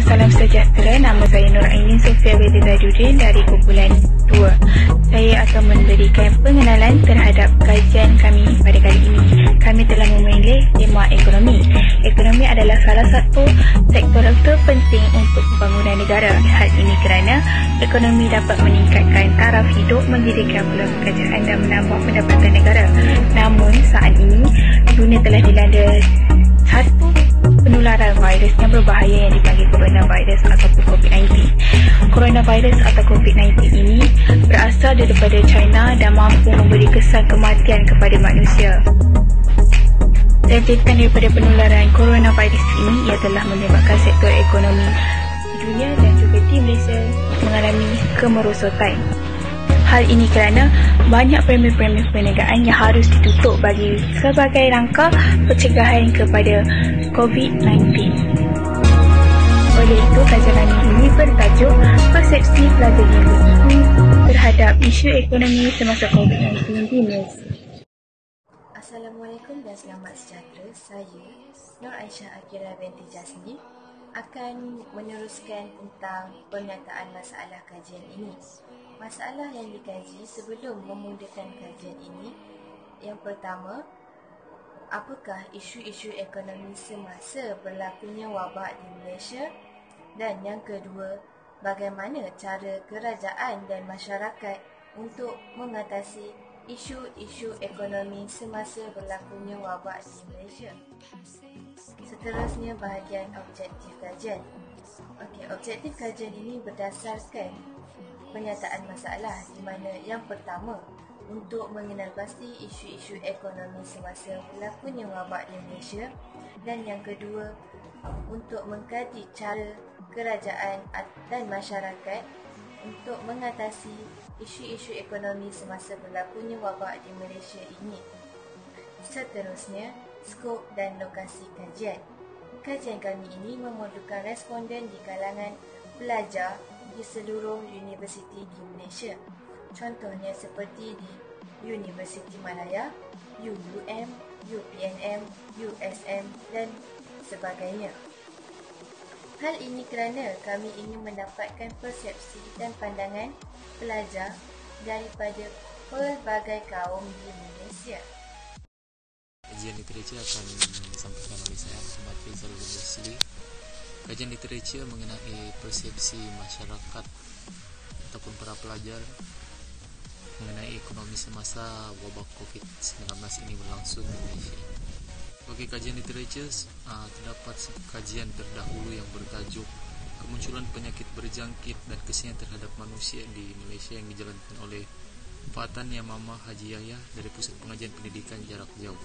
salam sejahtera. Nama saya Nur Ainin Sofia binti Zaiduddin dari kumpulan 2. Saya akan memberikan pengenalan terhadap kajian kami pada kali ini. Kami telah memilih tema ekonomi. Ekonomi adalah salah satu sektor terpenting untuk pembangunan negara. Hal ini kerana ekonomi dapat meningkatkan taraf hidup, mendirikan peluang pekerjaan dan menambah pendapatan negara. Namun saat ini dunia telah dilanda satu penularan virus yang berbahaya yang dipanggil coronavirus ataupun COVID-19. Coronavirus atau COVID-19 ini berasal daripada China dan mampu memberi kesan kematian kepada manusia. Jangkitan daripada penularan coronavirus ini ia telah menyebabkan sektor ekonomi di dunia dan juga di Malaysia mengalami kemerosotan. Hal ini kerana banyak premi-premi perniagaan yang harus ditutup bagi sebagai langkah pencegahan kepada COVID-19. Oleh itu, kajian kami ini bertajuk Persepsi Pelajar Universiti terhadap isu ekonomi semasa COVID-19 di Malaysia. Assalamualaikum dan selamat sejahtera. Saya Nur Aisyah Akira binti Jasni akan meneruskan tentang pernyataan masalah kajian ini. Masalah yang dikaji sebelum memulakan kajian ini, yang pertama, apakah isu-isu ekonomi semasa berlakunya wabak di Malaysia? Dan yang kedua, bagaimana cara kerajaan dan masyarakat untuk mengatasi isu-isu ekonomi semasa berlakunya wabak di Malaysia? Seterusnya, bahagian objektif kajian. Objektif kajian ini berdasarkan pernyataan masalah di mana yang pertama, untuk mengenal pasti isu-isu ekonomi semasa berlakunya wabak di Malaysia, dan yang kedua, untuk mengkaji cara kerajaan dan masyarakat untuk mengatasi isu-isu ekonomi semasa berlakunya wabak di Malaysia ini. Seterusnya, skop dan lokasi kajian. Kajian kami ini memerlukan responden di kalangan pelajar di seluruh universiti di Malaysia. Contohnya seperti di Universiti Malaya, UUM, UPNM, USM dan sebagainya. Hal ini kerana kami ingin mendapatkan persepsi dan pandangan pelajar daripada pelbagai kaum di Malaysia. Kajian literatur akan disampaikan oleh saya, Muhammad Faizal Al-Busli. Kajian literatur mengenai persepsi masyarakat ataupun para pelajar mengenai ekonomi semasa wabak COVID-19 ini berlangsung di Malaysia. Bagi kajian literatur, terdapat kajian terdahulu yang bertajuk Kemunculan Penyakit Berjangkit dan Kesenjangan Terhadap Manusia di Malaysia yang dijalankan oleh Fatan Yamamah Haji Yahya dari Pusat Pengajian Pendidikan Jarak Jauh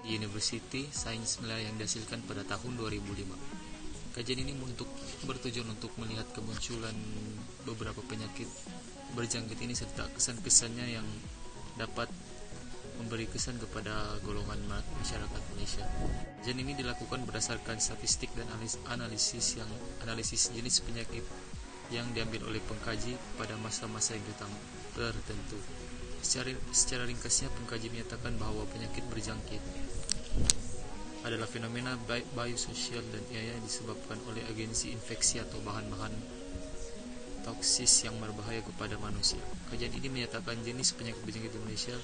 di Universiti Sains Malaya yang dihasilkan pada tahun 2005. Kajian ini bertujuan untuk melihat kemunculan beberapa penyakit berjangkit ini serta kesan-kesannya yang dapat memberi kesan kepada golongan masyarakat Malaysia. Kajian ini dilakukan berdasarkan statistik dan analisis jenis penyakit yang diambil oleh pengkaji pada masa-masa yang tertentu. Secara ringkasnya, pengkaji menyatakan bahawa penyakit berjangkit adalah fenomena biososial dan ia disebabkan oleh agensi infeksi atau bahan-bahan toksis yang berbahaya kepada manusia. Kajian ini menyatakan jenis penyakit berjangkit di Malaysia,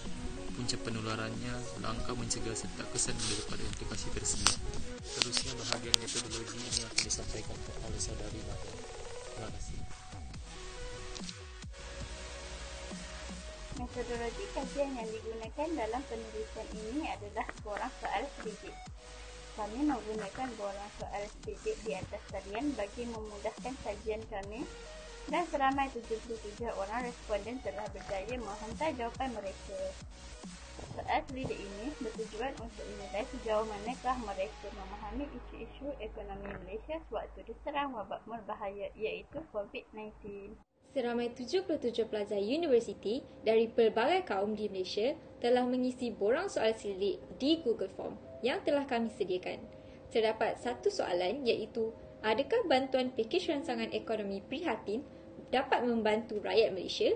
punca penularannya, langkah mencegah serta kesan daripada implikasi tersebut. Seterusnya, bahagian metodologi ini akan disampaikan oleh saudari Nada. Terima kasih. Metodologi kajian yang digunakan dalam penulisan ini adalah borang soal sedikit. Kami menggunakan borang soal sedikit di atas talian bagi memudahkan kajian kami, dan seramai 73 orang responden telah berjaya menghantar jawapan mereka. Soal selidik ini bertujuan untuk menilai sejauh manakah mereka memahami isu-isu ekonomi Malaysia sewaktu diserang wabak berbahaya iaitu COVID-19. Seramai 77 pelajar universiti dari pelbagai kaum di Malaysia telah mengisi borang soal selidik di Google Form yang telah kami sediakan. Terdapat satu soalan iaitu, adakah bantuan pakej rancangan ekonomi prihatin dapat membantu rakyat Malaysia?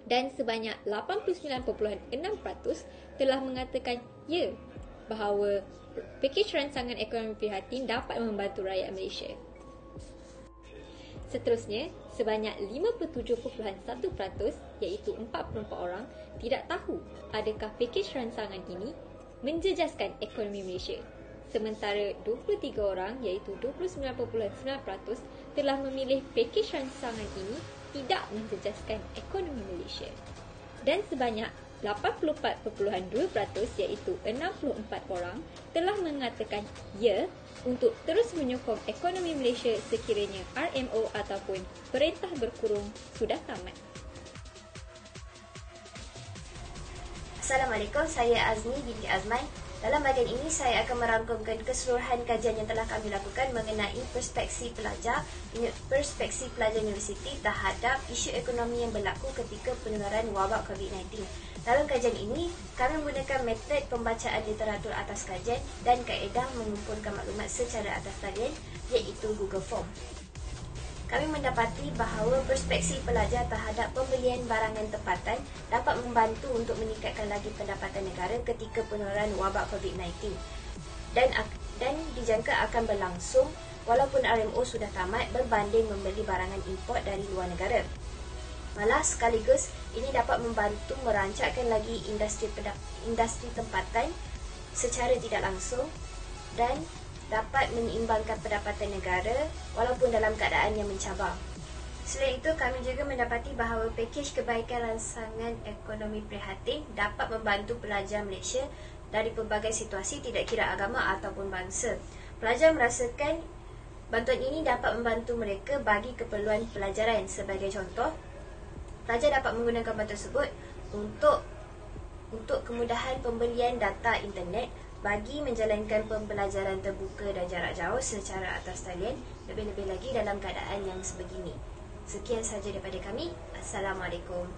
Dan sebanyak 89.6% telah mengatakan ya, bahawa pakej rancangan ekonomi prihatin dapat membantu rakyat Malaysia. Seterusnya, sebanyak 57.1% iaitu 44 orang tidak tahu adakah pakej rancangan ini menjejaskan ekonomi Malaysia. Sementara 23 orang iaitu 29.9% telah memilih pakej rancangan ini tidak menjejaskan ekonomi Malaysia. Dan sebanyak 84.2% iaitu 64 orang telah mengatakan ya untuk terus menyokong ekonomi Malaysia sekiranya RMO ataupun Perintah Berkurung sudah tamat. Assalamualaikum, saya Azmi binti Azman. Dalam bahagian ini, saya akan merangkumkan keseluruhan kajian yang telah kami lakukan mengenai perspeksi pelajar universiti terhadap isu ekonomi yang berlaku ketika penularan wabak COVID-19. Dalam kajian ini, kami menggunakan metod pembacaan literatur atas kajian dan kaedah mengumpulkan maklumat secara atas talian, iaitu Google Form. Kami mendapati bahawa perspeksi pelajar terhadap pembelian barangan tempatan dapat membantu untuk meningkatkan lagi pendapatan negara ketika penularan wabak COVID-19 dan dijangka akan berlangsung walaupun RMO sudah tamat berbanding membeli barangan import dari luar negara. Malah sekaligus ini dapat membantu merancangkan lagi industri tempatan secara tidak langsung dan dapat menyeimbangkan pendapatan negara walaupun dalam keadaan yang mencabar. Selain itu, kami juga mendapati bahawa pakej kebaikan rancangan ekonomi prihatin dapat membantu pelajar Malaysia dari pelbagai situasi tidak kira agama ataupun bangsa. Pelajar merasakan bantuan ini dapat membantu mereka bagi keperluan pelajaran. Sebagai contoh, pelajar dapat menggunakan bantuan tersebut untuk kemudahan pembelian data internet bagi menjalankan pembelajaran terbuka dan jarak jauh secara atas talian, lebih-lebih lagi dalam keadaan yang sebegini. Sekian sahaja daripada kami. Assalamualaikum.